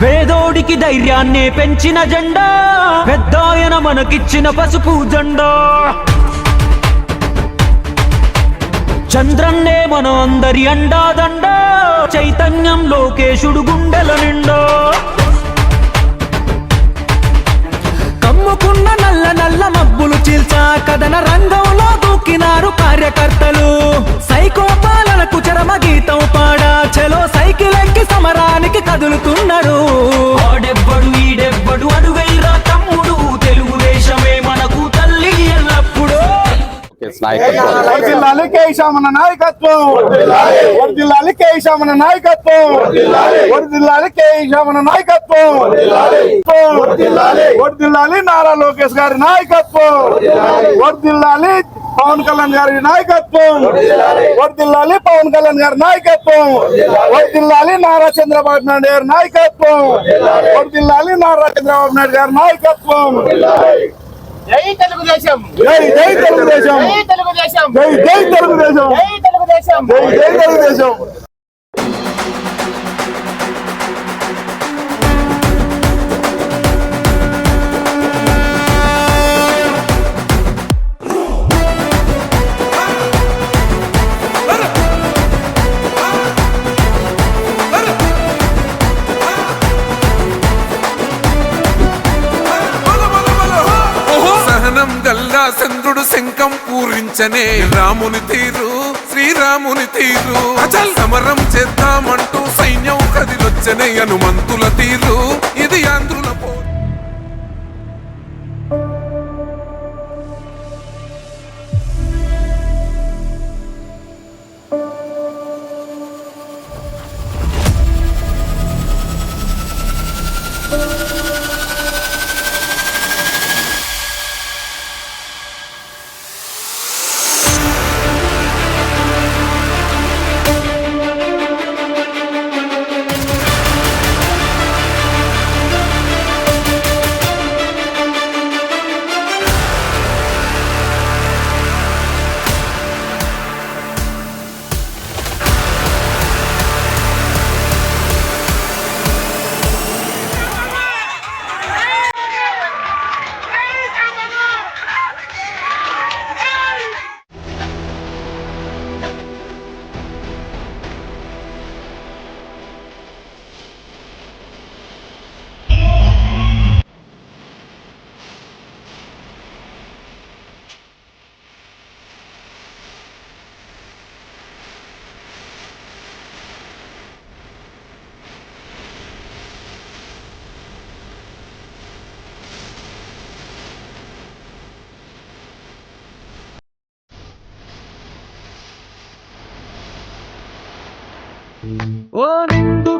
పేదోడికి ధైర్యాన్నే పెంచిన జెండా, పెద్దాయన మనకిచ్చిన పసుపు జెండా. చంద్రన్నే మన అందరి అండాదండ, చైతన్యం లోకేశుడు గుండెల నిండా. కమ్ముకున్న నల్ల నల్ల మబ్బులు చీల్చా కథన రంగంలో దూకినారు కార్యకర్తలు. సైకో పాలనకు చరమ గీతం పాడా, చలో సైకిల్ ఎక్కి సమరానికి కదులుతున్నారు. ఆడెవ్వడు ఈడెవ్వడు అడుగైరా తమ్ముడు, తెలుగుదేశమే మనకు తల్లి ఎల్లప్పుడు. వర్ధిల్లాలి కేశవన నాయకత్వం, వర్ధిల్లాలి కేశవన నాయకత్వం, వర్ధిల్లాలి కేశవన నాయకత్వం, వర్ధిల్లాలి నారా లోకేష్ గారి నాయకత్వం, వర్ధిల్లాలి పవన్ కళ్యాణ్ గారి నాయకత్వం, వర్ధిల్లాలి పవన్ కళ్యాణ్ గారి నాయకత్వం, వర్ధిల్లాలి నారా చంద్రబాబు నాయుడు గారి నాయకత్వం, వర్ధిల్లాలి నారా చంద్రబాబు నాయుడు గారి నాయకత్వం. జై తెలుగుదేశం, జై జై తెలుగుదేశం, జై తెలుగుదేశం, జై జై తెలుగుదేశం, జై తెలుగుదేశం, జై జై తెలుగుదేశం. చంద్రుడు శంఖం పూరించనే రాముని తీరు, శ్రీరాముని తీరు. అచల్ సమరం చేద్దామంటూ సైన్యం కదిలొచ్చనే హనుమంతుల తీరు. ఇది ఆంధ్రుల ఓ నిండు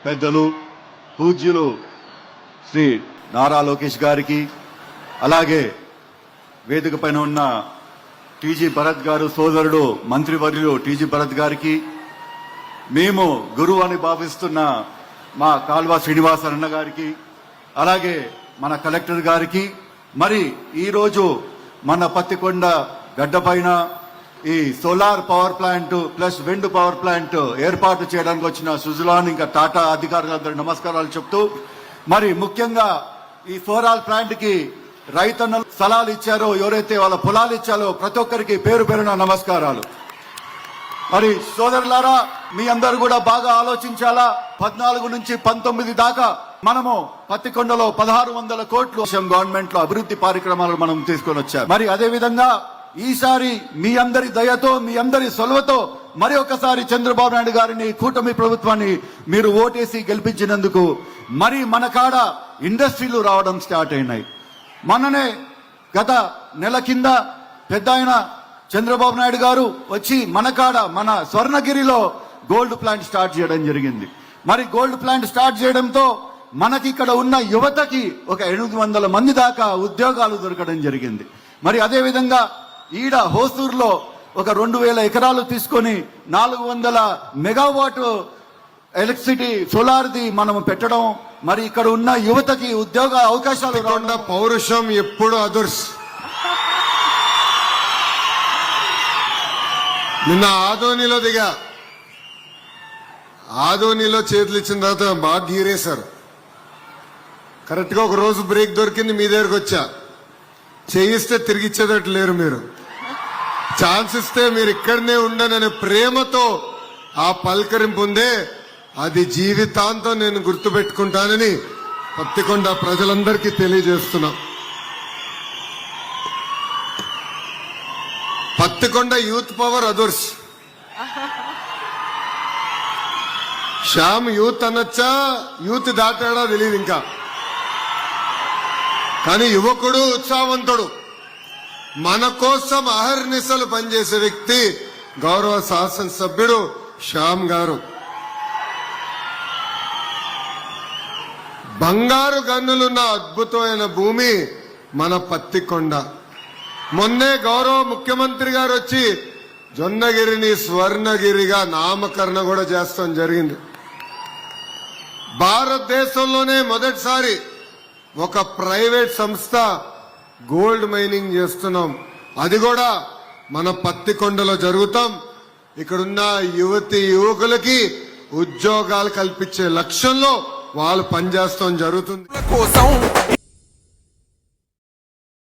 పెద్దలు పూజ్యులు శ్రీ నారా లోకేష్ గారికి, అలాగే వేదిక పైన ఉన్న టీజీ భరత్ గారు సోదరుడు మంత్రివర్యులు టీజీ భరత్ గారికి, మేము గురువు అని భావిస్తున్న మా కాల్వ శ్రీనివాసరన్న గారికి, అలాగే మన కలెక్టర్ గారికి, మరి ఈరోజు మన పత్తికొండ గడ్డపైన ఈ solar power plant plus wind power plant ఏర్పాటు చేయడానికి వచ్చిన సుజలాన్ ఇంకా టాటా అధికారులందరూ నమస్కారాలు చెప్తూ, మరి ముఖ్యంగా ఈ సోలార్ ప్లాంట్ కి రైతన్నలు స్థలాలు ఇచ్చారో, ఎవరైతే వాళ్ళ పొలాలు ఇచ్చారో ప్రతి ఒక్కరికి పేరు పేరున నమస్కారాలు. మరి సోదరులారా, మీ అందరూ కూడా బాగా ఆలోచించాలా. 14 నుంచి 19 దాకా మనము పత్తికొండలో 1600 కోట్లు గవర్నమెంట్ లో అభివృద్ధి కార్యక్రమాలు మనం తీసుకొని వచ్చాం. మరి అదే విధంగా ఈసారి మీ అందరి దయతో, మీ అందరి సొలవతో మరి ఒకసారి చంద్రబాబు నాయుడు గారిని, కూటమి ప్రభుత్వాన్ని మీరు ఓటేసి గెలిపించినందుకు మరి మన కాడ ఇండస్ట్రీలు రావడం స్టార్ట్ అయినాయి. మననే గత నెల కింద పెద్ద ఆయన చంద్రబాబు నాయుడు గారు వచ్చి మన కాడ మన స్వర్ణగిరిలో గోల్డ్ ప్లాంట్ స్టార్ట్ చేయడం జరిగింది. మరి గోల్డ్ ప్లాంట్ స్టార్ట్ చేయడంతో మనకి ఇక్కడ ఉన్న యువతకి ఒక 800 మంది దాకా ఉద్యోగాలు దొరకడం జరిగింది. మరి అదే విధంగా ఈడ హోసూరులో ఒక 2000 ఎకరాలు తీసుకొని 400 మెగావాట్ ఎలక్ట్రిసిటీ సోలార్ది మనం పెట్టడం, మరి ఇక్కడ ఉన్న యువతకి ఉద్యోగ అవకాశాలు కొండ పౌరుషం ఎప్పుడు అదుర్స్. నిన్న ఆదోనిలో దిగా, ఆదోనిలో చేతులు ఇచ్చిన తర్వాత బాగా గీరేశారు. కరెక్ట్ గా ఒక రోజు బ్రేక్ దొరికింది, మీ దగ్గరకు వచ్చా. చేయిస్తే తిరిగి ఇచ్చేటట్టు లేరు మీరు. ఛాన్స్ ఇస్తే మీరు ఇక్కడనే ఉండననే ప్రేమతో ఆ పలకరింపు ఉందే, అది జీవితాంతం నేను గుర్తుపెట్టుకుంటానని పత్తికొండ ప్రజలందరికీ తెలియజేస్తున్నా. Pattikonda youth power others. Shyam youth అనొచ్చా, యూత్ దాటాడా తెలియదు ఇంకా, కానీ యువకుడు, ఉత్సాహవంతుడు, మన కోసం అహర్నిశలు పనిచేసే వ్యక్తి గౌరవ శాసనసభ్యుడు శ్యామ్ గారు. బంగారు గన్నులున్న అద్భుతమైన భూమి మన పత్తికొండ. మొన్నే గౌరవ ముఖ్యమంత్రి గారు వచ్చి జొన్నగిరిని స్వర్ణగిరిగా నామకరణ కూడా చేస్తాం జరిగింది. భారతదేశంలోనే మొదటిసారి ఒక ప్రైవేట్ సంస్థ గోల్డ్ మైనింగ్ చేస్తున్నాం. అది కూడా మన పత్తికొండలో జరుగుతాం. ఇక్కడున్న యువతి యువకులకి ఉద్యోగాలు కల్పించే లక్ష్యంలో వాళ్ళు పనిచేస్తాం జరుగుతుంది. కోసం